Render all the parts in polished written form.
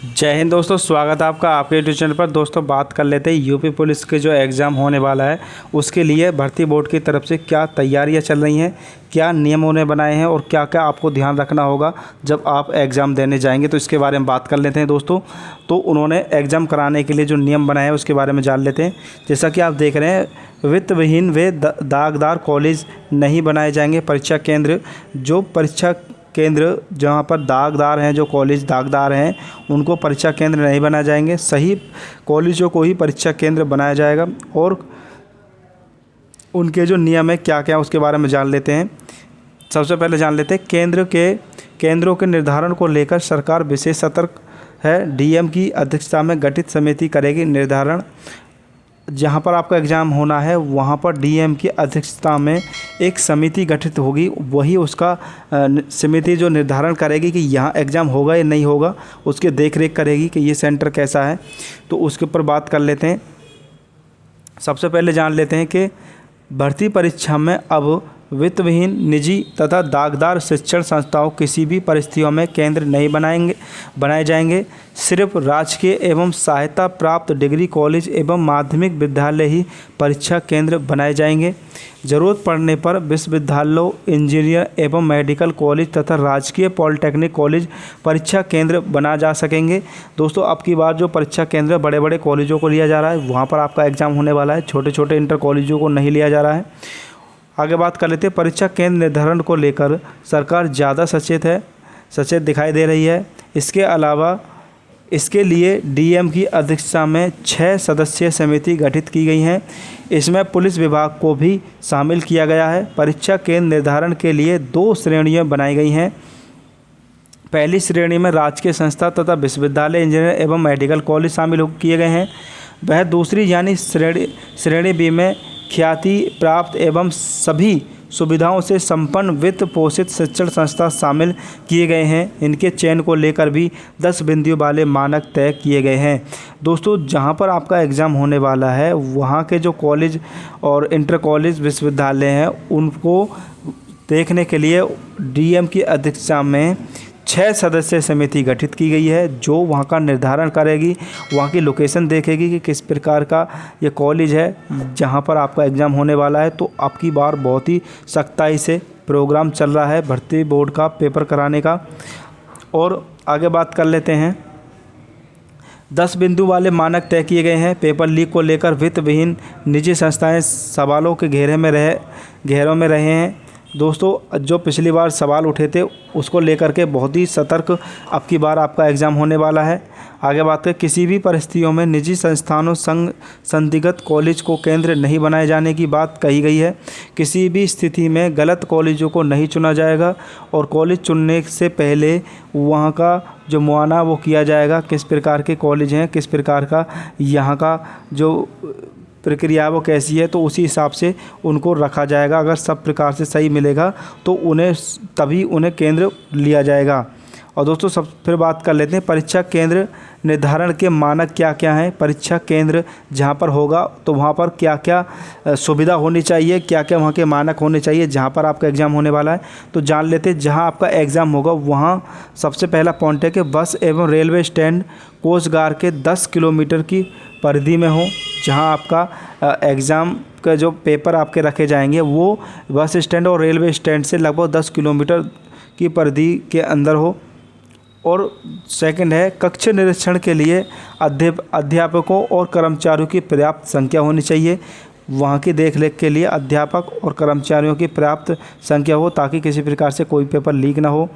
जय हिंद दोस्तों, स्वागत है आपका आपके यूट्यूब चैनल पर। दोस्तों बात कर लेते हैं यूपी पुलिस के जो एग्ज़ाम होने वाला है उसके लिए भर्ती बोर्ड की तरफ से क्या तैयारियां चल रही हैं, क्या नियम उन्होंने बनाए हैं और क्या क्या आपको ध्यान रखना होगा जब आप एग्ज़ाम देने जाएंगे, तो इसके बारे में बात कर लेते हैं दोस्तों। तो उन्होंने एग्ज़ाम कराने के लिए जो नियम बनाए हैं उसके बारे में जान लेते हैं। जैसा कि आप देख रहे हैं, वित्त विहीन व दागदार कॉलेज नहीं बनाए जाएंगे। परीक्षा केंद्र, जो परीक्षा केंद्र जहाँ पर दागदार हैं, जो कॉलेज दागदार हैं, उनको परीक्षा केंद्र नहीं बनाए जाएंगे। सही कॉलेजों को ही परीक्षा केंद्र बनाया जाएगा। और उनके जो नियम है क्या क्या उसके बारे में जान लेते हैं। सबसे पहले जान लेते हैं केंद्रों के निर्धारण को लेकर सरकार विशेष सतर्क है। डीएम की अध्यक्षता में गठित समिति करेगी निर्धारण। जहाँ पर आपका एग्ज़ाम होना है वहाँ पर डीएम की अध्यक्षता में एक समिति गठित होगी, वही उसका समिति जो निर्धारण करेगी कि यहाँ एग्ज़ाम होगा या नहीं होगा, उसके देख रेख करेगी कि ये सेंटर कैसा है। तो उसके ऊपर बात कर लेते हैं। सबसे पहले जान लेते हैं कि भर्ती परीक्षा में अब वित्त विहीन, निजी तथा दागदार शिक्षण संस्थाओं किसी भी परिस्थितियों में केंद्र नहीं बनाए जाएंगे। सिर्फ राजकीय एवं सहायता प्राप्त डिग्री कॉलेज एवं माध्यमिक विद्यालय ही परीक्षा केंद्र बनाए जाएंगे। ज़रूरत पड़ने पर विश्वविद्यालयों, इंजीनियर एवं मेडिकल कॉलेज तथा राजकीय पॉलिटेक्निक कॉलेज परीक्षा केंद्र बना जा सकेंगे। दोस्तों अब की बार जो परीक्षा केंद्र बड़े बड़े कॉलेजों को लिया जा रहा है, वहाँ पर आपका एग्ज़ाम होने वाला है। छोटे छोटे इंटर कॉलेजों को नहीं लिया जा रहा है। आगे बात कर लेते हैं। परीक्षा केंद्र निर्धारण को लेकर सरकार ज़्यादा सचेत दिखाई दे रही है। इसके अलावा इसके लिए डीएम की अध्यक्षता में 6 सदस्यीय समिति गठित की गई हैं। इसमें पुलिस विभाग को भी शामिल किया गया है। परीक्षा केंद्र निर्धारण के लिए 2 श्रेणियां बनाई गई हैं। पहली श्रेणी में राजकीय संस्था तथा विश्वविद्यालय, इंजीनियर एवं मेडिकल कॉलेज शामिल किए गए हैं। वह दूसरी यानी श्रेणी बी में ख्याति प्राप्त एवं सभी सुविधाओं से संपन्न वित्त पोषित शिक्षण संस्था शामिल किए गए हैं। इनके चयन को लेकर भी 10 बिंदुओं वाले मानक तय किए गए हैं। दोस्तों जहां पर आपका एग्ज़ाम होने वाला है वहां के जो कॉलेज और इंटर कॉलेज विश्वविद्यालय हैं उनको देखने के लिए डीएम की अध्यक्षता में 6 सदस्यीय समिति गठित की गई है, जो वहाँ का निर्धारण करेगी, वहाँ की लोकेशन देखेगी कि किस प्रकार का ये कॉलेज है जहाँ पर आपका एग्ज़ाम होने वाला है। तो अब की बार बहुत ही सख्ताई से प्रोग्राम चल रहा है भर्ती बोर्ड का पेपर कराने का। और आगे बात कर लेते हैं। 10 बिंदु वाले मानक तय किए गए हैं। पेपर लीक को लेकर वित्त विहीन निजी संस्थाएँ सवालों के घेरों में रहे हैं। दोस्तों जो पिछली बार सवाल उठे थे उसको लेकर के बहुत ही सतर्क अब की बार आपका एग्ज़ाम होने वाला है। आगे बात करें, किसी भी परिस्थितियों में निजी संस्थानों संदिग्ध कॉलेज को केंद्र नहीं बनाए जाने की बात कही गई है। किसी भी स्थिति में गलत कॉलेजों को नहीं चुना जाएगा और कॉलेज चुनने से पहले वहाँ का जो मुआयना वो किया जाएगा, किस प्रकार के कॉलेज हैं, किस प्रकार का यहाँ का जो प्रक्रिया वो कैसी है, तो उसी हिसाब से उनको रखा जाएगा। अगर सब प्रकार से सही मिलेगा तो तभी उन्हें केंद्र लिया जाएगा। और दोस्तों सब फिर बात कर लेते हैं परीक्षा केंद्र निर्धारण के मानक क्या क्या हैं। परीक्षा केंद्र जहाँ पर होगा तो वहाँ पर क्या क्या सुविधा होनी चाहिए, क्या क्या वहाँ के मानक होने चाहिए जहाँ पर आपका एग्ज़ाम होने वाला है। तो जान लेते हैं जहाँ आपका एग्ज़ाम होगा वहाँ सबसे पहला पॉइंट है कि बस एवं रेलवे स्टैंड कोस्टगार्ड के 10 किलोमीटर की परिधि में हो। जहाँ आपका एग्ज़ाम का जो पेपर आपके रखे जाएंगे वो बस स्टैंड और रेलवे स्टैंड से लगभग 10 किलोमीटर की परिधि के अंदर हो। और सेकंड है कक्ष निरीक्षण के लिए अध्यापकों और कर्मचारियों की पर्याप्त संख्या होनी चाहिए। वहाँ की देखरेख के लिए अध्यापक और कर्मचारियों की पर्याप्त संख्या हो ताकि किसी प्रकार से कोई पेपर लीक ना हो।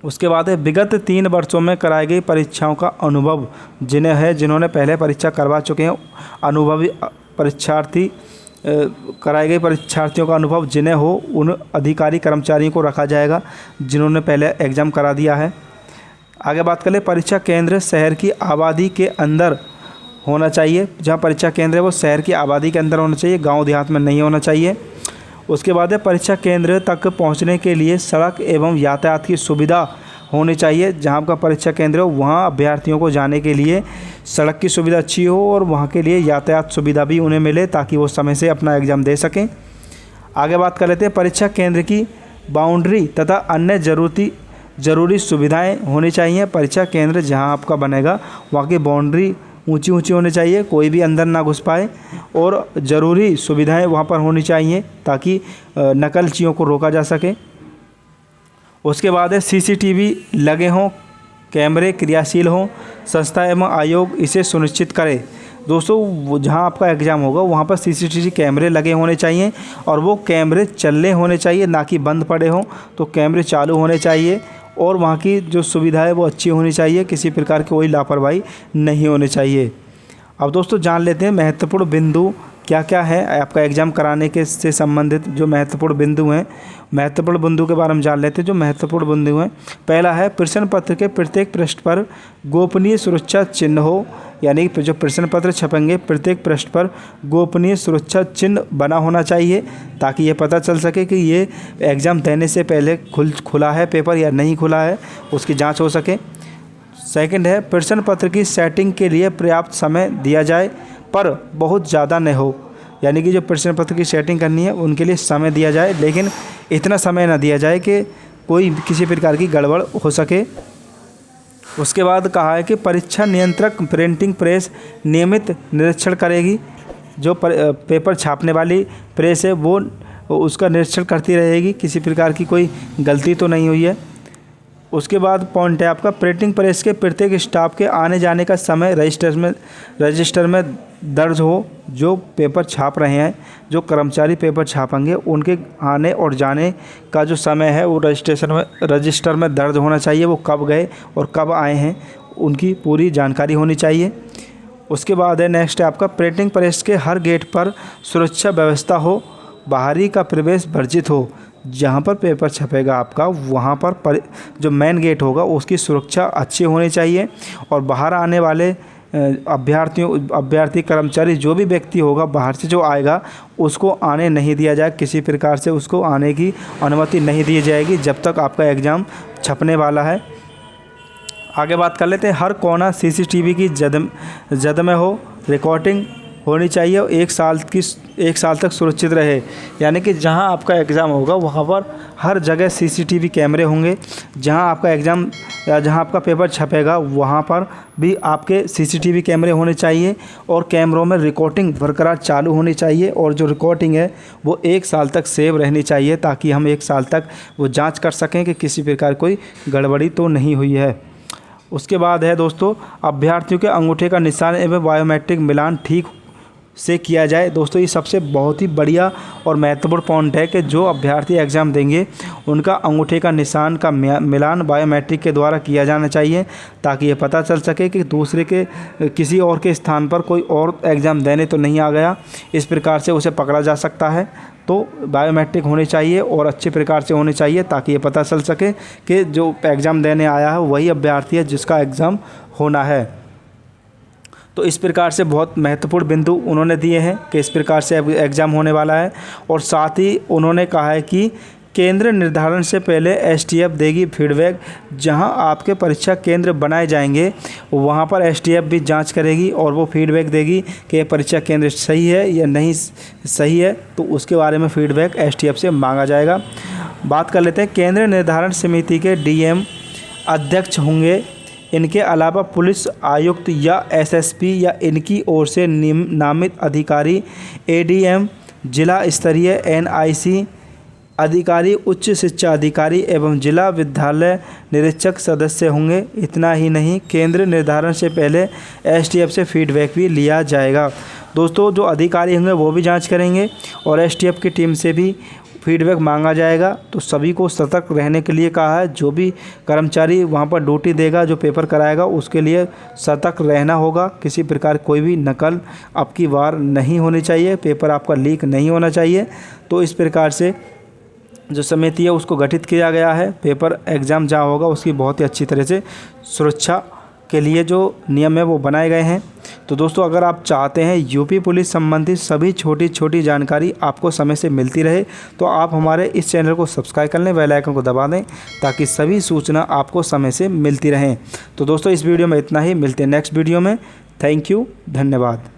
उसके बाद है विगत 3 वर्षों में कराई गई परीक्षाओं का अनुभव जिन्होंने पहले परीक्षा करवा चुके हैं, अनुभवी परीक्षार्थी कराई गई परीक्षार्थियों का अनुभव जिन्हें हो उन अधिकारी कर्मचारियों को रखा जाएगा जिन्होंने पहले एग्ज़ाम करा दिया है। आगे बात करें, परीक्षा केंद्र शहर की आबादी के अंदर होना चाहिए। जहाँ परीक्षा केंद्र है वो शहर की आबादी के अंदर होना चाहिए, गाँव देहात में नहीं होना चाहिए। उसके बाद है परीक्षा केंद्र तक पहुंचने के लिए सड़क एवं यातायात की सुविधा होनी चाहिए। जहां का परीक्षा केंद्र हो वहां अभ्यर्थियों को जाने के लिए सड़क की सुविधा अच्छी हो और वहां के लिए यातायात सुविधा भी उन्हें मिले ताकि वो समय से अपना एग्ज़ाम दे सकें। आगे बात कर लेते हैं परीक्षा केंद्र की बाउंड्री तथा अन्य ज़रूरी सुविधाएं होनी चाहिए। परीक्षा केंद्र जहां आपका बनेगा वहां की बाउंड्री ऊंची ऊंची होनी चाहिए, कोई भी अंदर ना घुस पाए, और ज़रूरी सुविधाएं वहां पर होनी चाहिए ताकि नकलचियों को रोका जा सके। उसके बाद है सीसीटीवी लगे हों, कैमरे क्रियाशील हों, संस्था एवं आयोग इसे सुनिश्चित करे। दोस्तों जहां आपका एग्ज़ाम होगा वहां पर सीसीटीवी कैमरे लगे होने चाहिए, और वो कैमरे चलने होने चाहिए, ना कि बंद पड़े हों। तो कैमरे चालू होने चाहिए और वहाँ की जो सुविधा है वो अच्छी होनी चाहिए, किसी प्रकार की कोई लापरवाही नहीं होनी चाहिए। अब दोस्तों जान लेते हैं महत्वपूर्ण बिंदु क्या क्या है आपका एग्ज़ाम कराने के से संबंधित जो महत्वपूर्ण बिंदु हैं। महत्वपूर्ण बिंदु के बारे में जान लेते हैं जो महत्वपूर्ण बिंदु हैं। पहला है प्रश्न पत्र के प्रत्येक पृष्ठ पर गोपनीय सुरक्षा चिन्ह हो, यानी जो प्रश्न पत्र छपेंगे प्रत्येक पृष्ठ पर गोपनीय सुरक्षा चिन्ह बना होना चाहिए, ताकि ये पता चल सके कि ये एग्ज़ाम देने से पहले खुला है पेपर या नहीं खुला है, उसकी जाँच हो सके। सेकंड है प्रश्न पत्र की सेटिंग के लिए पर्याप्त समय दिया जाए, पर बहुत ज़्यादा न हो, यानी कि जो प्रश्न पत्र की सेटिंग करनी है उनके लिए समय दिया जाए, लेकिन इतना समय ना दिया जाए कि कोई किसी प्रकार की गड़बड़ हो सके। उसके बाद कहा है कि परीक्षा नियंत्रक प्रिंटिंग प्रेस नियमित निरीक्षण करेगी। जो पेपर छापने वाली प्रेस है वो उसका निरीक्षण करती रहेगी, किसी प्रकार की कोई गलती तो नहीं हुई है। उसके बाद पॉइंट है आपका प्रिंटिंग प्रेस के प्रत्येक स्टाफ के आने जाने का समय रजिस्टर में दर्ज हो। जो पेपर छाप रहे हैं, जो कर्मचारी पेपर छापेंगे, उनके आने और जाने का जो समय है वो रजिस्टर में दर्ज होना चाहिए। वो कब गए और कब आए हैं उनकी पूरी जानकारी होनी चाहिए। उसके बाद है नेक्स्ट है आपका प्रिंटिंग प्रेस के हर गेट पर सुरक्षा व्यवस्था हो, बाहरी का प्रवेश वर्जित हो। जहाँ पर पेपर छपेगा आपका वहाँ पर जो मेन गेट होगा उसकी सुरक्षा अच्छी होनी चाहिए, और बाहर आने वाले अभ्यर्थी कर्मचारी जो भी व्यक्ति होगा बाहर से जो आएगा उसको आने नहीं दिया जाए, किसी प्रकार से उसको आने की अनुमति नहीं दी जाएगी जब तक आपका एग्ज़ाम छपने वाला है। आगे बात कर लेते हैं। हर कोना सीसीटीवी की जद में हो, रिकॉर्डिंग होनी चाहिए और एक साल तक सुरक्षित रहे, यानी कि जहां आपका एग्ज़ाम होगा वहां पर हर जगह सीसीटीवी कैमरे होंगे। जहां आपका एग्ज़ाम या जहां आपका पेपर छपेगा वहां पर भी आपके सीसीटीवी कैमरे होने चाहिए, और कैमरों में रिकॉर्डिंग बरकरार चालू होनी चाहिए, और जो रिकॉर्डिंग है वो 1 साल तक सेव रहनी चाहिए, ताकि हम 1 साल तक वो जाँच कर सकें कि किसी प्रकार कोई गड़बड़ी तो नहीं हुई है। उसके बाद है दोस्तों अभ्यर्थियों के अंगूठे का निशान एवं बायोमेट्रिक मिलान ठीक से किया जाए। दोस्तों ये सबसे बहुत ही बढ़िया और महत्वपूर्ण पॉइंट है कि जो अभ्यर्थी एग्ज़ाम देंगे उनका अंगूठे का निशान का मिलान बायोमेट्रिक के द्वारा किया जाना चाहिए, ताकि ये पता चल सके कि दूसरे के किसी और के स्थान पर कोई और एग्ज़ाम देने तो नहीं आ गया, इस प्रकार से उसे पकड़ा जा सकता है। तो बायोमेट्रिक होने चाहिए और अच्छे प्रकार से होने चाहिए, ताकि ये पता चल सके कि जो एग्ज़ाम देने आया है वही अभ्यर्थी है जिसका एग्ज़ाम होना है। तो इस प्रकार से बहुत महत्वपूर्ण बिंदु उन्होंने दिए हैं कि इस प्रकार से एग्ज़ाम होने वाला है। और साथ ही उन्होंने कहा है कि केंद्र निर्धारण से पहले एसटीएफ देगी फीडबैक। जहां आपके परीक्षा केंद्र बनाए जाएंगे वहां पर एसटीएफ भी जांच करेगी और वो फीडबैक देगी कि परीक्षा केंद्र सही है या नहीं सही है, तो उसके बारे में फीडबैक एसटीएफ से मांगा जाएगा। बात कर लेते हैं केंद्र निर्धारण समिति के डीएम अध्यक्ष होंगे। इनके अलावा पुलिस आयुक्त या एसएसपी या इनकी ओर से नामित अधिकारी, एडीएम, जिला स्तरीय एनआईसी अधिकारी, उच्च शिक्षा अधिकारी एवं जिला विद्यालय निरीक्षक सदस्य होंगे। इतना ही नहीं, केंद्र निर्धारण से पहले एसटीएफ से फीडबैक भी लिया जाएगा। दोस्तों जो अधिकारी होंगे वो भी जांच करेंगे और एसटीएफ की टीम से भी फीडबैक मांगा जाएगा। तो सभी को सतर्क रहने के लिए कहा है। जो भी कर्मचारी वहां पर ड्यूटी देगा, जो पेपर कराएगा, उसके लिए सतर्क रहना होगा। किसी प्रकार कोई भी नकल अब की बार नहीं होनी चाहिए, पेपर आपका लीक नहीं होना चाहिए। तो इस प्रकार से जो समिति है उसको गठित किया गया है। पेपर एग्ज़ाम जहाँ होगा उसकी बहुत ही अच्छी तरह से सुरक्षा के लिए जो नियम है वो बनाए गए हैं। तो दोस्तों अगर आप चाहते हैं यूपी पुलिस संबंधित सभी छोटी छोटी जानकारी आपको समय से मिलती रहे, तो आप हमारे इस चैनल को सब्सक्राइब कर लें, बेल आइकन को दबा दें, ताकि सभी सूचना आपको समय से मिलती रहें। तो दोस्तों इस वीडियो में इतना ही, मिलते हैं नेक्स्ट वीडियो में। थैंक यू, धन्यवाद।